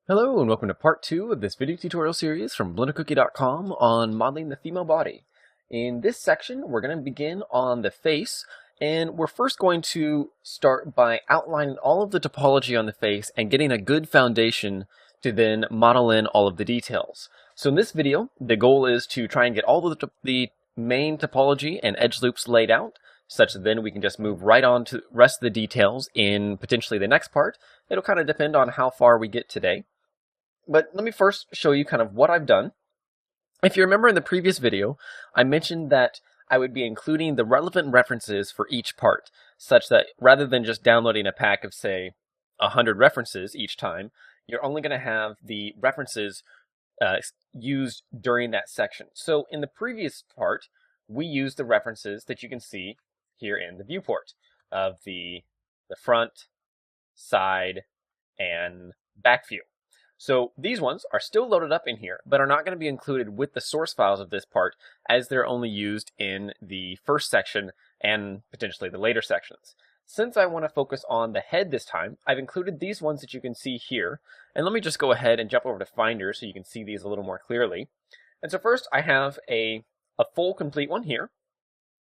Hello and welcome to part 2 of this video tutorial series from BlenderCookie.com on modeling the female body. In this section, we're going to begin on the face, and we're first going to start by outlining all of the topology on the face and getting a good foundation to then model in all of the details. So in this video, the goal is to try and get all of the main topology and edge loops laid out, such that then we can just move right on to the rest of the details in potentially the next part. It'll kind of depend on how far we get today. But let me first show you kind of what I've done. If you remember in the previous video, I mentioned that I would be including the relevant references for each part, such that rather than just downloading a pack of, say, 100 references each time, you're only going to have the references used during that section. So in the previous part, we used the references that you can see here in the viewport of the front, side, and back view. So these ones are still loaded up in here, but are not going to be included with the source files of this part, as they're only used in the first section and potentially the later sections. Since I want to focus on the head this time, I've included these ones that you can see here. And let me just go ahead and jump over to Finder so you can see these a little more clearly. And so first I have a full complete one here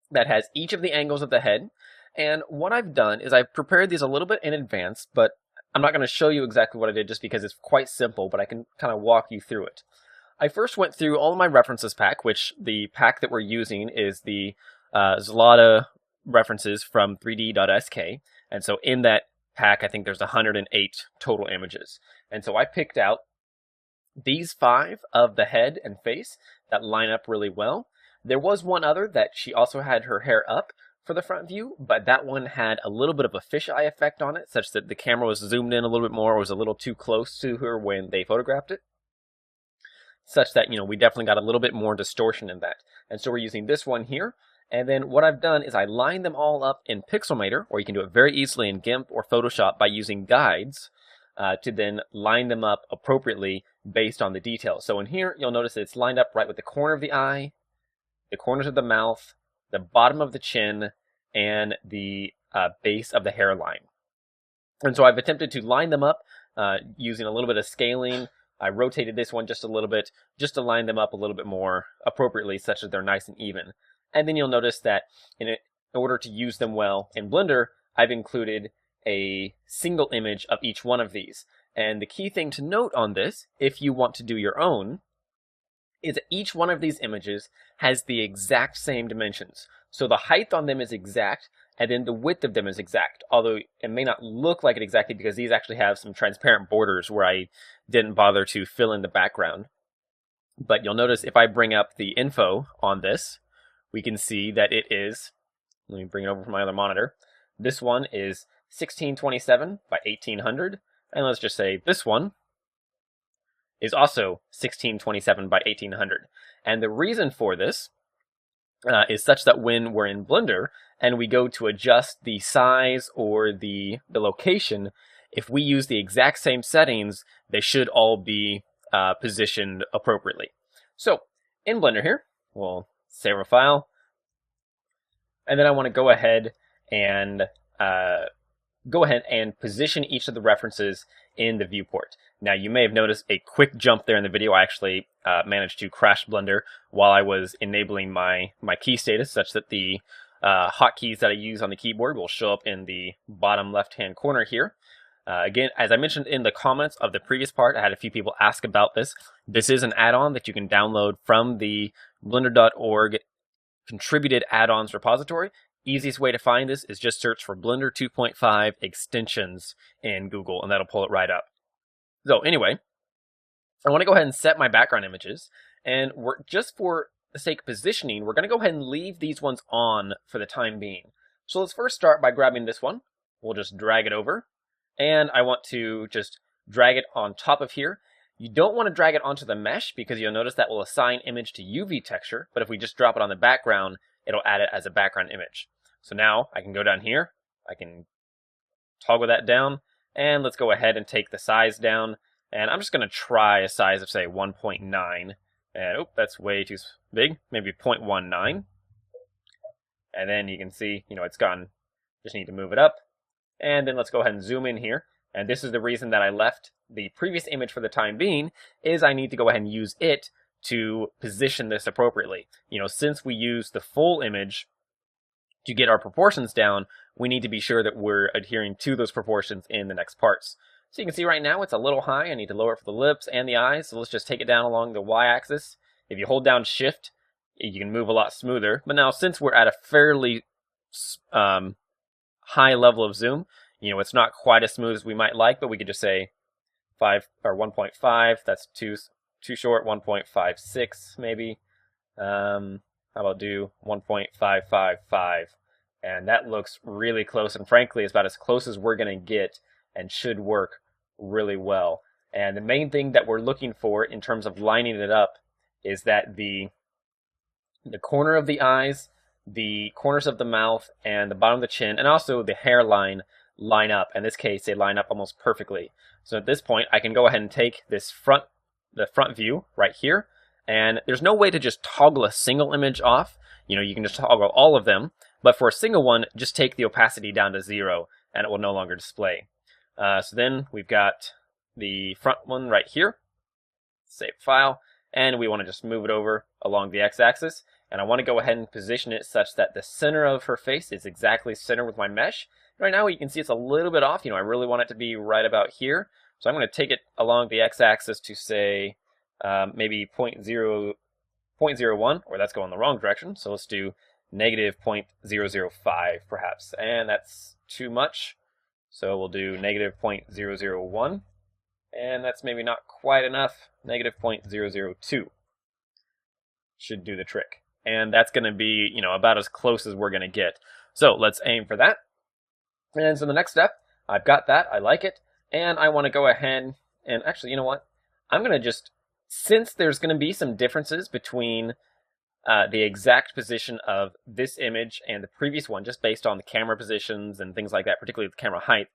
that has each of the angles of the head. And what I've done is I've prepared these a little bit in advance, but I'm not going to show you exactly what I did just because it's quite simple, but I can kind of walk you through it. I first went through all of my references pack, which the pack that we're using is the Zlata references from 3D.sk. And so in that pack, I think there's 108 total images. And so I picked out these 5 of the head and face that line up really well. There was one other that she also had her hair up for the front view, but that one had a little bit of a fisheye effect on it, such that the camera was zoomed in a little bit more, or was a little too close to her when they photographed it, such that, we definitely got a little bit more distortion in that. And so we're using this one here, and then what I've done is I lined them all up in Pixelmator, or you can do it very easily in GIMP or Photoshop by using guides to then line them up appropriately based on the details. So in here, you'll notice that it's lined up right with the corner of the eye, the corners of the mouth, the bottom of the chin, and the base of the hairline. And so I've attempted to line them up using a little bit of scaling. I rotated this one just a little bit, just to line them up a little bit more appropriately, such that they're nice and even. And then you'll notice that in order to use them well in Blender, I've included a single image of each one of these. And the key thing to note on this, if you want to do your own, is that each one of these images has the exact same dimensions. So the height on them is exact, and then the width of them is exact, although it may not look like it exactly because these actually have some transparent borders where I didn't bother to fill in the background. But you'll notice if I bring up the info on this, we can see that it is, let me bring it over from my other monitor, this one is 1627 by 1800, and let's just say this one is also 1627 by 1800. And the reason for this is such that when we're in Blender and we go to adjust the size or the location, if we use the exact same settings, they should all be positioned appropriately. So in Blender here, we'll save our file. And then I want to go ahead and position each of the references in the viewport. Now, you may have noticed a quick jump there in the video. I actually managed to crash Blender while I was enabling my key status, such that the hotkeys that I use on the keyboard will show up in the bottom left-hand corner here. Again, as I mentioned in the comments of the previous part, I had a few people ask about this. This is an add-on that you can download from the blender.org contributed add-ons repository. Easiest way to find this is just search for Blender 2.5 extensions in Google, and that'll pull it right up. So anyway, I want to go ahead and set my background images, and just for the sake of positioning, we're going to go ahead and leave these ones on for the time being. So let's first start by grabbing this one. We'll just drag it over, and I want to just drag it on top of here. You don't want to drag it onto the mesh because you'll notice that will assign image to UV texture, but if we just drop it on the background, it'll add it as a background image. So now I can go down here, I can toggle that down, and let's go ahead and take the size down. And I'm just going to try a size of, say, 1.9. And, oh, that's way too big. Maybe 0.19. And then you can see, it's gone. Just need to move it up. And then let's go ahead and zoom in here. And this is the reason that I left the previous image for the time being, is I need to go ahead and use it to position this appropriately. Since we use the full image to get our proportions down, we need to be sure that we're adhering to those proportions in the next parts. So you can see right now it's a little high. I need to lower it for the lips and the eyes. So let's just take it down along the y-axis. If you hold down Shift, you can move a lot smoother. But now, since we're at a fairly high level of zoom, it's not quite as smooth as we might like, but we could just say 5 or 1.5. That's too short. 1.56 maybe. How about do 1.555? And that looks really close, and frankly, it's about as close as we're going to get and should work really well. And the main thing that we're looking for in terms of lining it up is that the corner of the eyes, the corners of the mouth, and the bottom of the chin, and also the hairline line up. In this case, they line up almost perfectly. So at this point, I can go ahead and take this the front view right here, and there's no way to just toggle a single image off. You can just toggle all of them, but for a single one, just take the opacity down to 0, and it will no longer display. So then we've got the front one right here. Save file, and we want to just move it over along the x-axis, and I want to go ahead and position it such that the center of her face is exactly centered with my mesh. Right now you can see it's a little bit off. I really want it to be right about here, so I'm going to take it along the x-axis to say maybe 0.01, or that's going the wrong direction, so let's do negative 0.005 perhaps, and that's too much, so we'll do negative 0.001, and that's maybe not quite enough. Negative 0.002 should do the trick, and that's going to be about as close as we're going to get. So let's aim for that. And so the next step, I've got that, I like it, and I want to go ahead and actually, you know what, I'm going to just, since there's going to be some differences between the exact position of this image and the previous one, just based on the camera positions and things like that, particularly the camera height,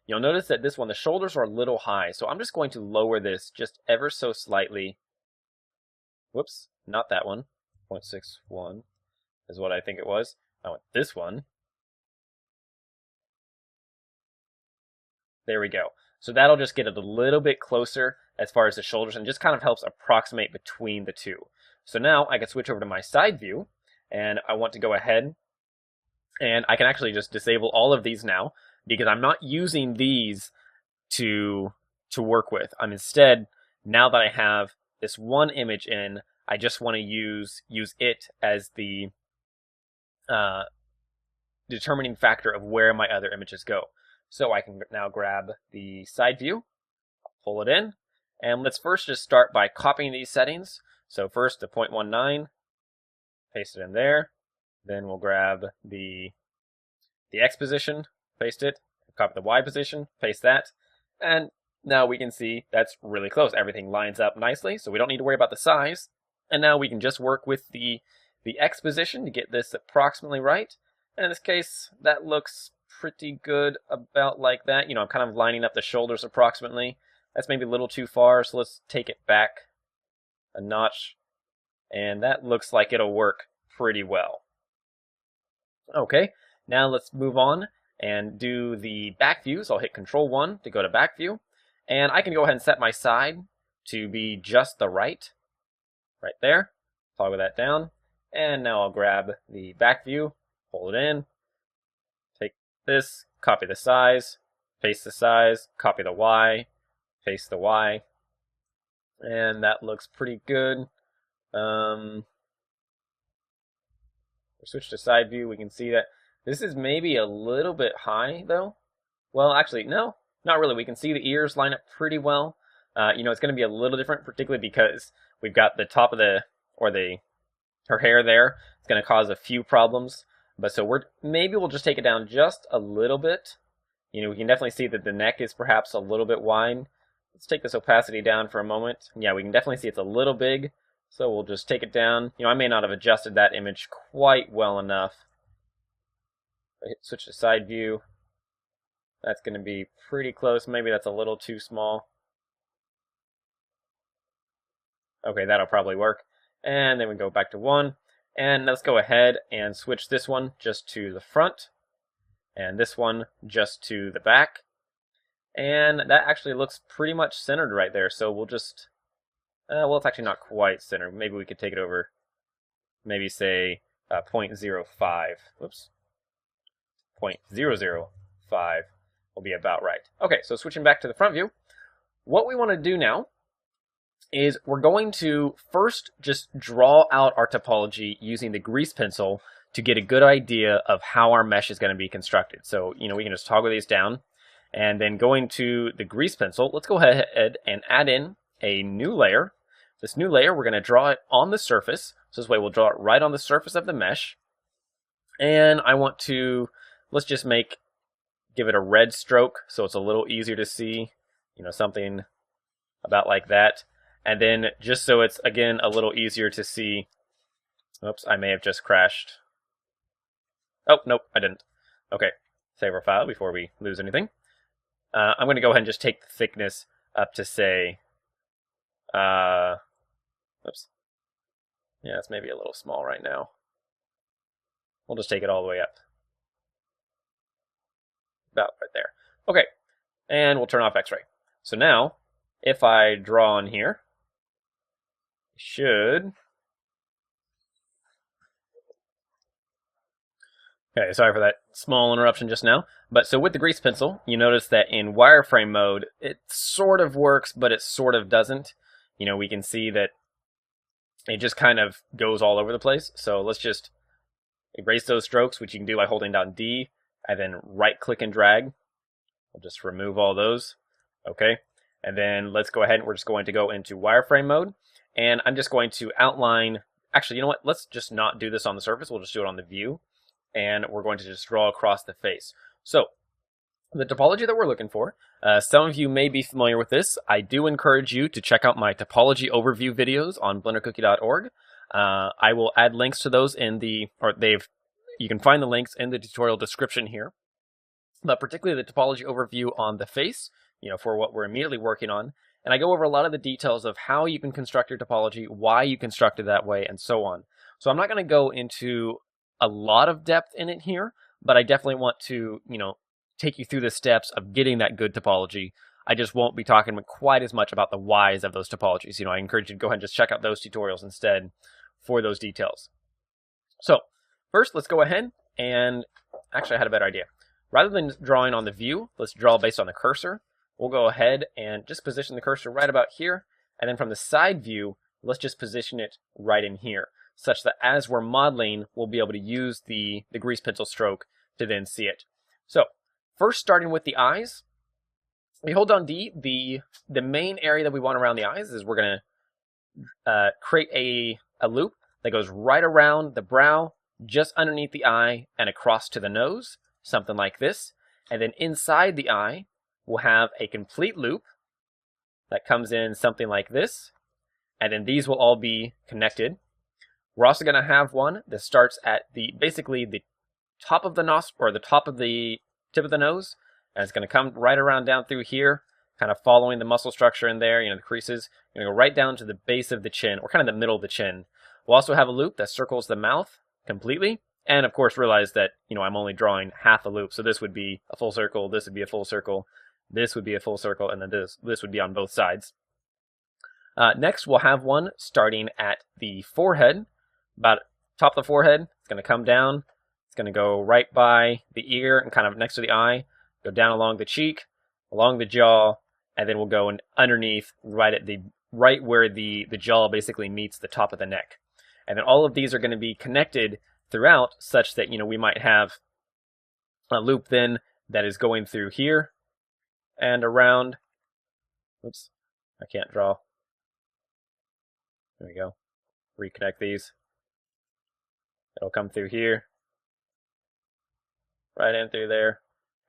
you'll notice that this one, the shoulders are a little high, so I'm just going to lower this just ever so slightly. Whoops, not that one. 0.61 is what I think it was. I want this one. There we go. So that'll just get it a little bit closer as far as the shoulders, and just kind of helps approximate between the two. So now I can switch over to my side view, and I want to go ahead, and I can actually just disable all of these now, because I'm not using these to work with. I'm instead, now that I have this one image in, I just want to use it as the determining factor of where my other images go. So I can now grab the side view, pull it in, and let's first just start by copying these settings. So first the 0.19, paste it in there. Then we'll grab the X position, paste it, copy the Y position, paste that, and now we can see that's really close. Everything lines up nicely, so we don't need to worry about the size. And now we can just work with the X position to get this approximately right. And in this case, that looks pretty good, about like that. I'm kind of lining up the shoulders approximately. That's maybe a little too far, so let's take it back a notch. And that looks like it'll work pretty well. Okay, now let's move on and do the back view. So I'll hit Control-1 to go to back view. And I can go ahead and set my side to be just the right there. Toggle that down. And now I'll grab the back view, pull it in, take this, copy the size, paste the size, copy the Y, paste the Y. And that looks pretty good. Switch to side view, we can see that this is maybe a little bit high though. Well, actually, no, not really. We can see the ears line up pretty well. It's going to be a little different, particularly because we've got the top of her hair there. It's going to cause a few problems. But so we'll just take it down just a little bit. We can definitely see that the neck is perhaps a little bit wide. Let's take this opacity down for a moment. Yeah, we can definitely see it's a little big. So we'll just take it down. I may not have adjusted that image quite well enough. Switch to side view. That's going to be pretty close. Maybe that's a little too small. Okay, that'll probably work. And then we go back to 1. And let's go ahead and switch this one just to the front. And this one just to the back. And that actually looks pretty much centered right there. So we'll just, well, it's actually not quite centered. Maybe we could take it over, maybe say 0.05. Whoops. 0.005 will be about right. Okay, so switching back to the front view, what we want to do now is we're going to first just draw out our topology using the grease pencil to get a good idea of how our mesh is going to be constructed. So, we can just toggle these down, and then going to the grease pencil, let's go ahead and add in a new layer. This new layer, we're going to draw it on the surface. So this way we'll draw it right on the surface of the mesh. And I want to, let's just give it a red stroke so it's a little easier to see, something about like that. And then just so it's, again, a little easier to see, oops, I may have just crashed. Oh, nope, I didn't. Okay, save our file before we lose anything. I'm going to go ahead and just take the thickness up to say, oops. Yeah, it's maybe a little small right now. We'll just take it all the way up. About right there. Okay, and we'll turn off X-ray. So now, if I draw on here, it should... Okay, sorry for that small interruption just now. But so with the grease pencil, you notice that in wireframe mode, it sort of works, but it sort of doesn't. We can see that it just kind of goes all over the place. So let's just erase those strokes, which you can do by holding down D, and then right-click and drag. We'll just remove all those. Okay, and then let's go ahead and we're just going to go into wireframe mode. And I'm just going to outline, actually, you know what? Let's just not do this on the surface. We'll just do it on the view. And we're going to just draw across the face. So the topology that we're looking for, some of you may be familiar with this. I do encourage you to check out my topology overview videos on blendercookie.org. I will add links to those in the, you can find the links in the tutorial description here. But particularly the topology overview on the face, for what we're immediately working on. And I go over a lot of the details of how you can construct your topology, why you construct it that way, and so on. So I'm not going to go into a lot of depth in it here, but I definitely want to, take you through the steps of getting that good topology. I just won't be talking quite as much about the whys of those topologies. I encourage you to go ahead and just check out those tutorials instead for those details. So first, let's go ahead and, actually I had a better idea. Rather than drawing on the view, let's draw based on the cursor. We'll go ahead and just position the cursor right about here. And then from the side view, let's just position it right in here, such that as we're modeling, we'll be able to use the grease pencil stroke to then see it. So first, starting with the eyes, we hold down D. The main area that we want around the eyes is we're going to create a loop that goes right around the brow, just underneath the eye, and across to the nose, something like this. And then inside the eye, we'll have a complete loop that comes in something like this. And then these will all be connected. We're also going to have one that starts at basically the top of the nostril, or the top of the tip of the nose, and it's going to come right around down through here, kind of following the muscle structure in there, the creases. You're going to go right down to the base of the chin, or kind of the middle of the chin. We'll also have a loop that circles the mouth completely, and of course realize that I'm only drawing half a loop, so this would be a full circle, this would be a full circle, this would be a full circle, and then this would be on both sides. Next, we'll have one starting at the forehead, about top of the forehead. It's going to come down. It's going to go right by the ear and kind of next to the eye, go down along the cheek, along the jaw, and then we'll go underneath right where the jaw basically meets the top of the neck. And then all of these are going to be connected throughout, such that we might have a loop then that is going through here and around. Oops, I can't draw. There we go. Reconnect these. It'll come through here, right in through there,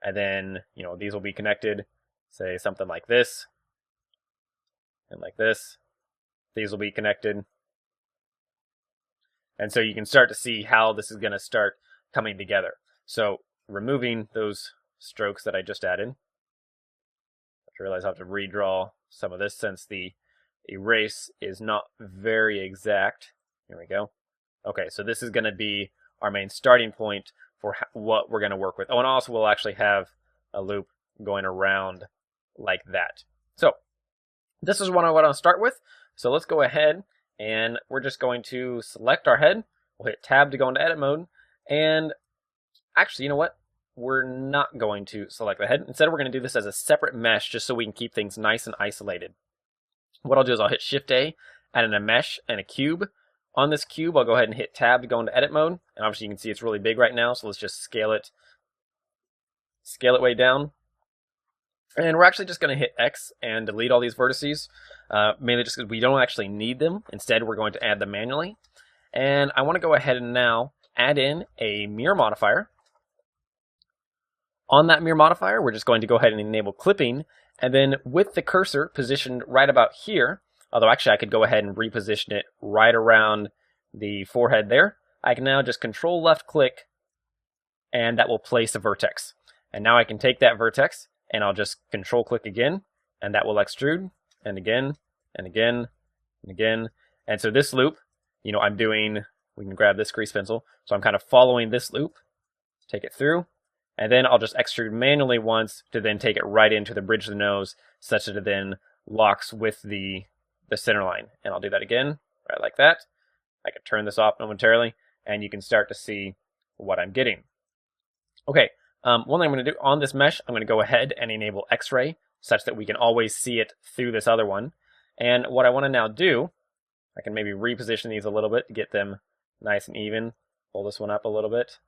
and then these will be connected, say something like this, and like this. These will be connected, and so you can start to see how this is going to start coming together. So removing those strokes that I just added, I realize I have to redraw some of this since the erase is not very exact. Here we go. Okay, so this is going to be our main starting point for what we're going to work with. Oh, and also we'll actually have a loop going around like that. So this is what I want to start with. So let's go ahead and we're just going to select our head. We'll hit tab to go into edit mode. And actually, you know what? We're not going to select the head. Instead, we're going to do this as a separate mesh just so we can keep things nice and isolated. What I'll do is I'll hit Shift A, add in a mesh and a cube. On this cube, I'll go ahead and hit tab to go into edit mode. And obviously you can see it's really big right now. So let's just scale it way down. And we're actually just going to hit X and delete all these vertices, mainly just because we don't actually need them. Instead, we're going to add them manually. And I want to go ahead and now add in a mirror modifier. On that mirror modifier, we're just going to go ahead and enable clipping. And then with the cursor positioned right about here, although actually I could go ahead and reposition it right around the forehead there, I can now just control left click and that will place a vertex. And now I can take that vertex and I'll just control click again, and that will extrude, and again, and again, and again. And so this loop, you know, I'm doing, we can grab this grease pencil, so I'm kind of following this loop, take it through, and then I'll just extrude manually once to then take it right into the bridge of the nose, such that it then locks with the center line. And I'll do that again, right like that. I can turn this off momentarily, and you can start to see what I'm getting. Okay. One thing I'm going to do on this mesh, I'm going to go ahead and enable X-ray such that we can always see it through this other one. And what I want to now do, I can maybe reposition these a little bit to get them nice and even. Pull this one up a little bit.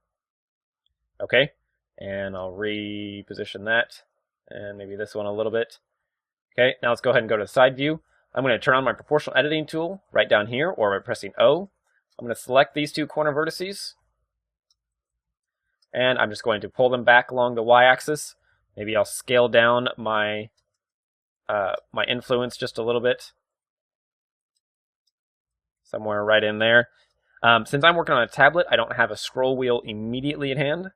Okay, and I'll reposition that, and maybe this one a little bit. Okay, now let's go ahead and go to the side view. I'm going to turn on my proportional editing tool right down here, or by pressing O. I'm going to select these two corner vertices. And I'm just going to pull them back along the y-axis. Maybe I'll scale down my my influence just a little bit. Somewhere right in there. Since I'm working on a tablet, I don't have a scroll wheel immediately at hand.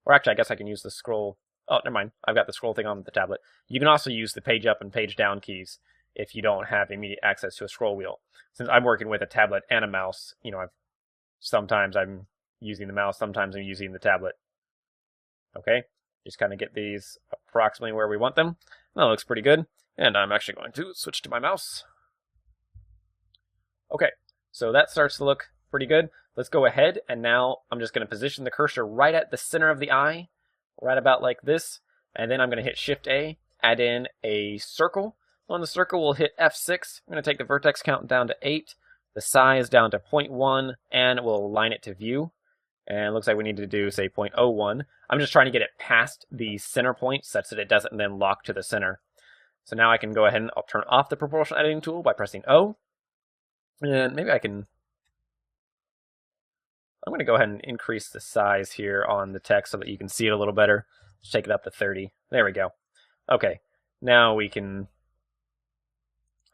Or actually, I guess I can use the scroll. Oh, never mind. I've got the scroll thing on the tablet. You can also use the page up and page down keys if you don't have immediate access to a scroll wheel. Since I'm working with a tablet and a mouse, you know, sometimes I'm using the mouse, sometimes I'm using the tablet. Okay, just kind of get these approximately where we want them. That looks pretty good. And I'm actually going to switch to my mouse. Okay, so that starts to look pretty good. Let's go ahead, and now I'm just going to position the cursor right at the center of the eye, right about like this. And then I'm going to hit Shift A, add in a circle. On the circle, we'll hit F6. I'm going to take the vertex count down to 8. The size down to 0.1, and we'll align it to view. And it looks like we need to do, say, 0.01. I'm just trying to get it past the center point such that it doesn't then lock to the center. So now I can go ahead and I'll turn off the proportional editing tool by pressing O. And maybe I'm going to go ahead and increase the size here on the text so that you can see it a little better. Just take it up to 30. There we go. Okay, now we can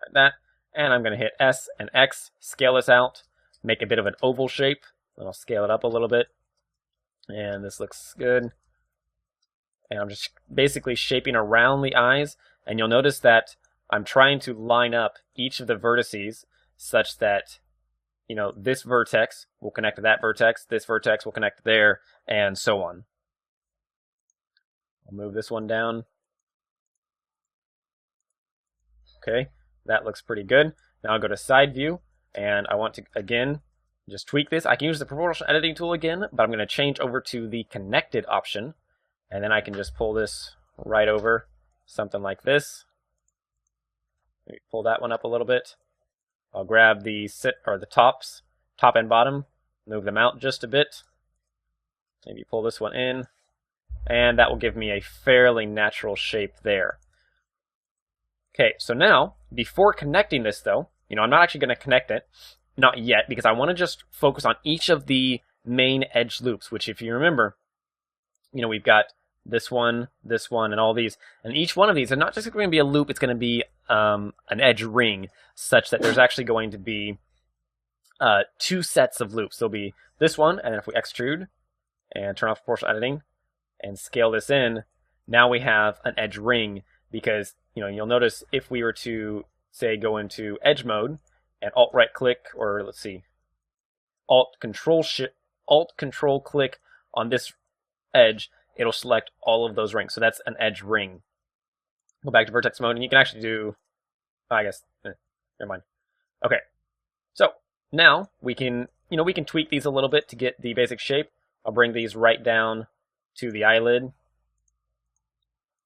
add that. And I'm going to hit S and X, scale this out, make a bit of an oval shape. And I'll scale it up a little bit. And this looks good. And I'm just basically shaping around the eyes. And you'll notice that I'm trying to line up each of the vertices such that, you know, this vertex will connect to that vertex, this vertex will connect there, and so on. I'll move this one down. Okay, that looks pretty good. Now I'll go to side view, and I want to, again, just tweak this. I can use the proportional editing tool again, but I'm going to change over to the connected option, and then I can just pull this right over, something like this. Maybe pull that one up a little bit. I'll grab the tops, top and bottom, move them out just a bit. Maybe pull this one in, and that will give me a fairly natural shape there. Okay, so now, before connecting this though, you know, I'm not actually going to connect it. Not yet, because I want to just focus on each of the main edge loops, which if you remember, you know, we've got this one, and all these. And each one of these are not just going to be a loop, it's going to be an edge ring, such that there's actually going to be 2 sets of loops. There'll be this one, and if we extrude and turn off proportional editing and scale this in, now we have an edge ring, because, you know, you'll notice if we were to, say, go into edge mode, and Alt right click, or let's see, Alt Control click on this edge, it'll select all of those rings. So that's an edge ring. Go back to vertex mode, and you can actually do, I guess, never mind. Okay, so now we can, we can tweak these a little bit to get the basic shape. I'll bring these right down to the eyelid.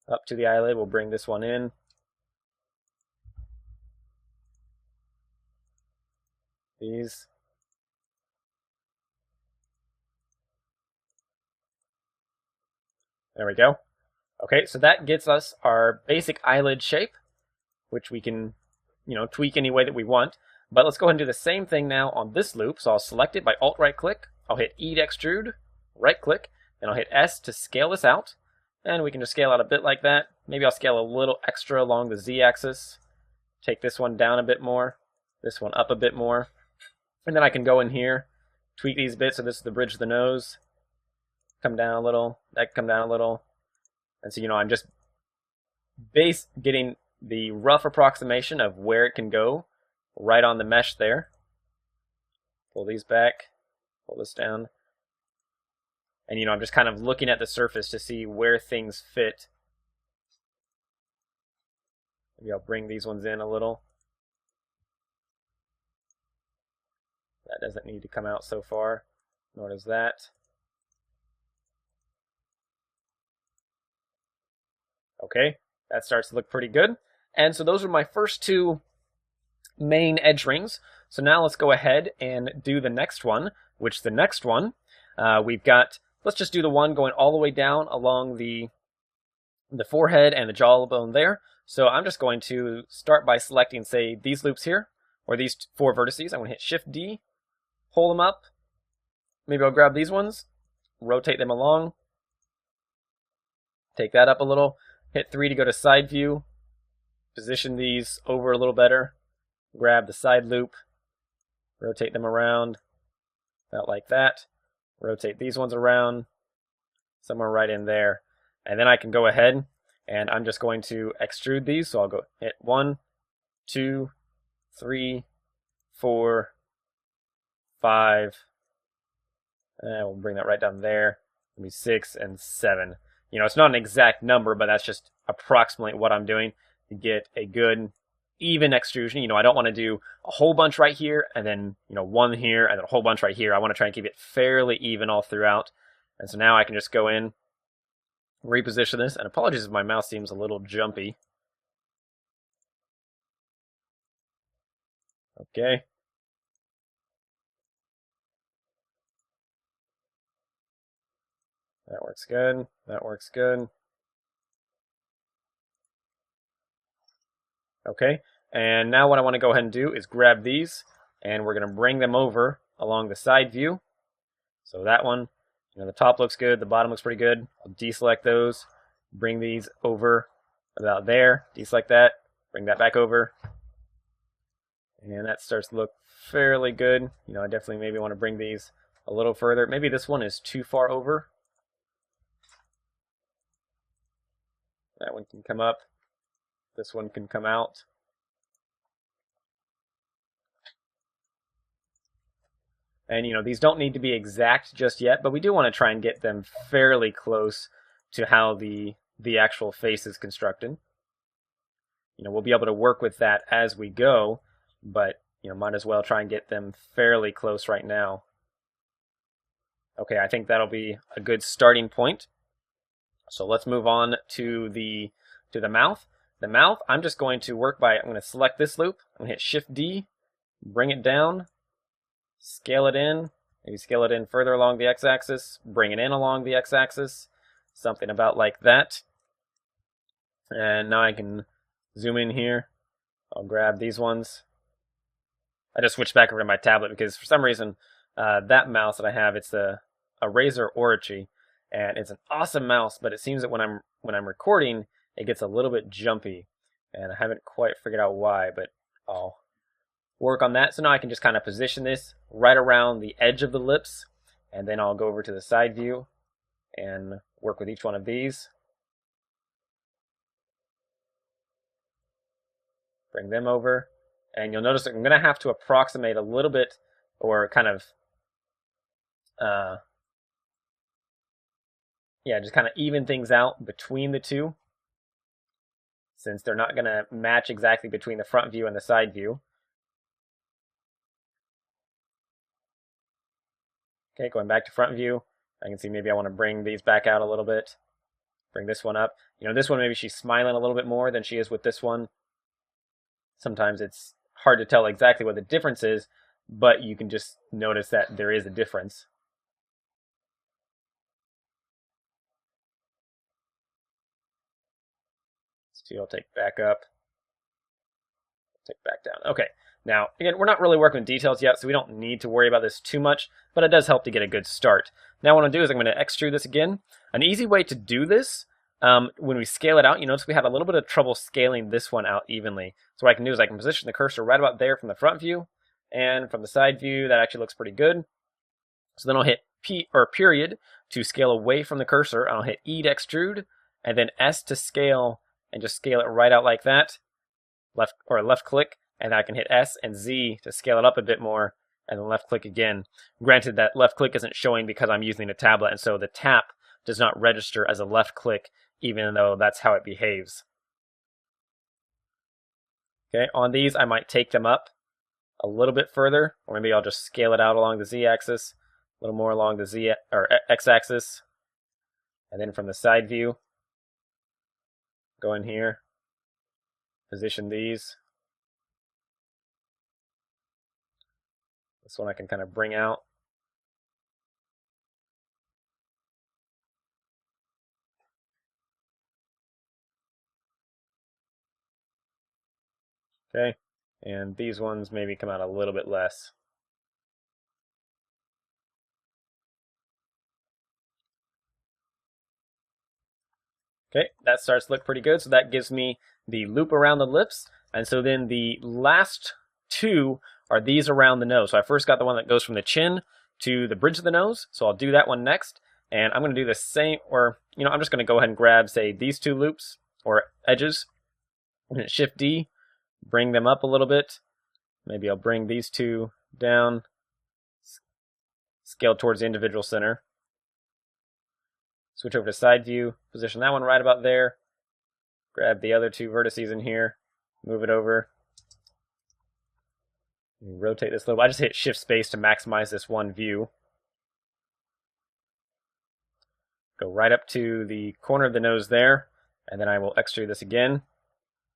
Up to the eyelid, we'll bring this one in. These. There we go. Okay, so that gets us our basic eyelid shape, which we can, tweak any way that we want. But let's go ahead and do the same thing now on this loop. So I'll select it by Alt-right click. I'll hit E to extrude, right click, and I'll hit S to scale this out. And we can just scale out a bit like that. Maybe I'll scale a little extra along the Z-axis. Take this one down a bit more, this one up a bit more. And then I can go in here, tweak these bits. So this is the bridge of the nose. Come down a little, that can come down a little. And so, I'm just getting the rough approximation of where it can go right on the mesh there. Pull these back, pull this down. And, I'm just kind of looking at the surface to see where things fit. Maybe I'll bring these ones in a little. That doesn't need to come out so far, nor does that. Okay, that starts to look pretty good. And so those are my first two main edge rings. So now let's go ahead and do the next one, which the next one, we've got, let's just do the one going all the way down along the forehead and the jawbone there. So I'm just going to start by selecting, say, these loops here, or these 4 vertices. I'm going to hit Shift-D, pull them up. Maybe I'll grab these ones, rotate them along, take that up a little. Hit 3 to go to side view, position these over a little better, grab the side loop, rotate them around, about like that, rotate these ones around, somewhere right in there, and then I can go ahead and I'm just going to extrude these, so I'll go hit 1, 2, 3, 4, 5, and we'll bring that right down there, maybe 6 and 7. It's not an exact number, but that's just approximately what I'm doing to get a good, even extrusion. I don't want to do a whole bunch right here, and then, one here, and then a whole bunch right here. I want to try and keep it fairly even all throughout. And so now I can just go in, reposition this, and apologies if my mouse seems a little jumpy. Okay. That works good. That works good. Okay, and now what I want to go ahead and do is grab these, and we're going to bring them over along the side view. So that one, the top looks good, the bottom looks pretty good. I'll deselect those, bring these over about there, deselect that, bring that back over. And that starts to look fairly good. I definitely maybe want to bring these a little further. Maybe this one is too far over. That one can come up. This one can come out. And these don't need to be exact just yet, but we do want to try and get them fairly close to how the actual face is constructed. We'll be able to work with that as we go, but might as well try and get them fairly close right now. Okay, I think that'll be a good starting point. So let's move on to the mouth. The mouth, I'm just going to work by, I'm going to select this loop, I'm going to hit Shift-D, bring it down, scale it in, maybe scale it in further along the x-axis, bring it in along the x-axis, something about like that. And now I can zoom in here. I'll grab these ones. I just switched back over to my tablet because for some reason that mouse that I have, it's a Razer Orochi. And it's an awesome mouse, but it seems that when I'm recording, it gets a little bit jumpy, and I haven't quite figured out why, but I'll work on that. So now I can just kind of position this right around the edge of the lips, and then I'll go over to the side view and work with each one of these. Bring them over, and you'll notice that I'm going to have to approximate a little bit, or kind of just kind of even things out between the two. since they're not going to match exactly between the front view and the side view. Okay, going back to front view, I can see maybe I want to bring these back out a little bit. Bring this one up. You know, this one maybe she's smiling a little bit more than she is with this one. Sometimes it's hard to tell exactly what the difference is, but you can just notice that there is a difference. So I'll take back up, take back down. Okay, now again, we're not really working with details yet, so we don't need to worry about this too much, but it does help to get a good start. Now what I'm going to do is I'm going to extrude this again. An easy way to do this, when we scale it out, you notice we had a little bit of trouble scaling this one out evenly. So what I can do is I can position the cursor right about there from the front view, and from the side view that actually looks pretty good. So then I'll hit P or period to scale away from the cursor, and I'll hit E to extrude, and then S to scale, and just scale it right out like that. Left click, and I can hit S and Z to scale it up a bit more, and then left click again. Granted, that left click isn't showing because I'm using a tablet, and so the tap does not register as a left click, even though that's how it behaves. Okay, on these I might take them up a little bit further, or maybe I'll just scale it out along the Z-axis, a little more along the Z or X-axis, and then from the side view, go in here, position these. This one I can kind of bring out. Okay, and these ones maybe come out a little bit less. Okay, that starts to look pretty good. So that gives me the loop around the lips. And so then the last two are these around the nose. So I first got the one that goes from the chin to the bridge of the nose. So I'll do that one next. And I'm going to do the same, or, you know, I'm just going to go ahead and grab, say, these two loops or edges. I'm going to Shift D, bring them up a little bit. Maybe I'll bring these two down, scale towards the individual center. Switch over to side view, position that one right about there. Grab the other two vertices in here, move it over. Rotate this a little. I just hit Shift Space to maximize this one view. Go right up to the corner of the nose there, and then I will extrude this again.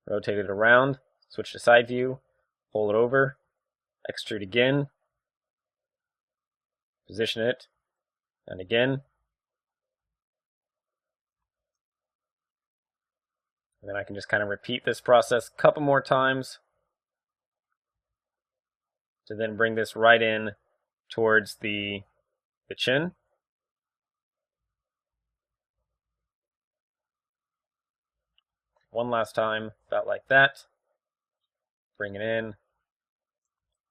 Rotate it around, switch to side view, pull it over, extrude again, position it, and again. And then I can just kind of repeat this process a couple more times to then bring this right in towards the chin. One last time, about like that. Bring it in.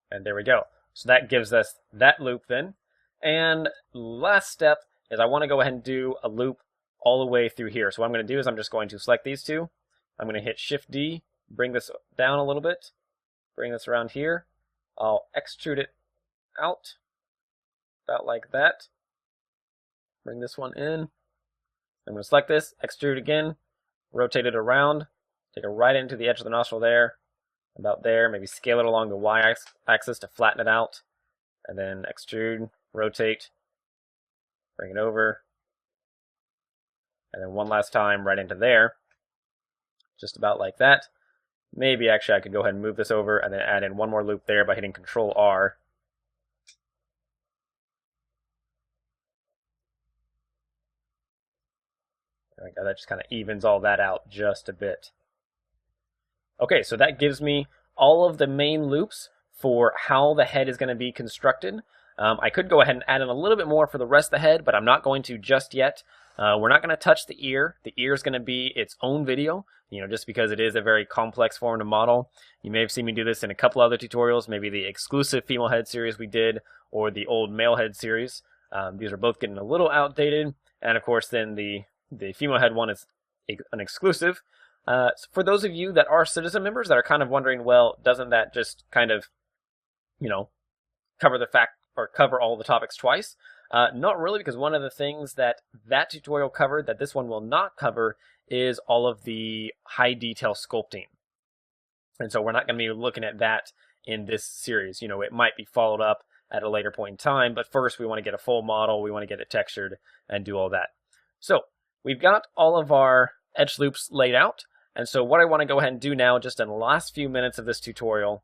And there we go. So that gives us that loop then. And last step is I want to go ahead and do a loop all the way through here. So what I'm going to do is I'm just going to select these two. I'm going to hit Shift D, bring this down a little bit, bring this around here. I'll extrude it out, about like that. Bring this one in. I'm going to select this, extrude again, rotate it around, take it right into the edge of the nostril there, about there, maybe scale it along the Y-axis to flatten it out, and then extrude, rotate, bring it over, and then one last time right into there. Just about like that. Maybe actually I could go ahead and move this over and then add in one more loop there by hitting Control R. There we go. That just kind of evens all that out just a bit. Okay, so that gives me all of the main loops for how the head is going to be constructed. I could go ahead and add in a little bit more for the rest of the head, but I'm not going to just yet. We're not going to touch the ear. The ear is going to be its own video, just because it is a very complex form to model. You may have seen me do this in a couple other tutorials, maybe the exclusive female head series we did, or the old male head series. These are both getting a little outdated, and of course then the female head one is an exclusive. So for those of you that are citizen members that are kind of wondering, well, doesn't that just kind of, cover the fact or cover all the topics twice? Not really, because one of the things that tutorial covered that this one will not cover is all of the high detail sculpting. And so we're not going to be looking at that in this series. You know, it might be followed up at a later point in time, but first we want to get a full model, we want to get it textured and do all that. So we've got all of our edge loops laid out. And so what I want to go ahead and do now, just in the last few minutes of this tutorial,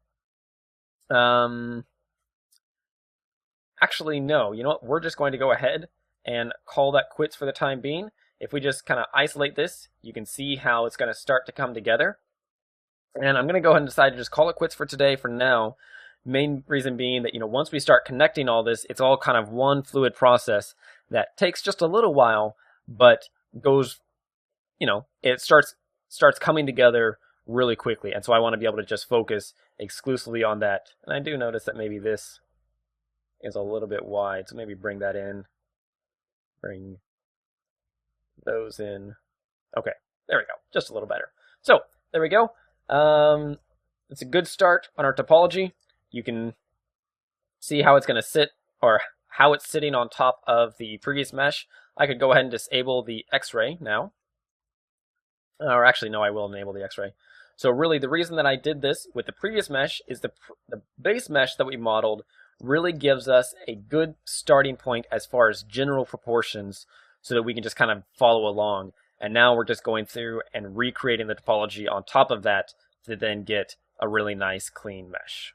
actually, no, you know what? We're just going to go ahead and call that quits for the time being. If we just kind of isolate this, you can see how it's going to start to come together. And I'm going to go ahead and decide to just call it quits for today for now. Main reason being that, you know, once we start connecting all this, it's all kind of one fluid process that takes just a little while, but goes, you know, it starts coming together really quickly. And so I want to be able to just focus exclusively on that. And I do notice that maybe this is a little bit wide, so maybe bring that in, bring those in. Okay, there we go, just a little better. So there we go. It's a good start on our topology. You can see how it's going to sit, or how it's sitting on top of the previous mesh. I could go ahead and disable the X-ray now. Or actually, no, I will enable the X-ray. So really, the reason that I did this with the previous mesh is the base mesh that we modeled really gives us a good starting point as far as general proportions so that we can just kind of follow along. And now we're just going through and recreating the topology on top of that to then get a really nice clean mesh.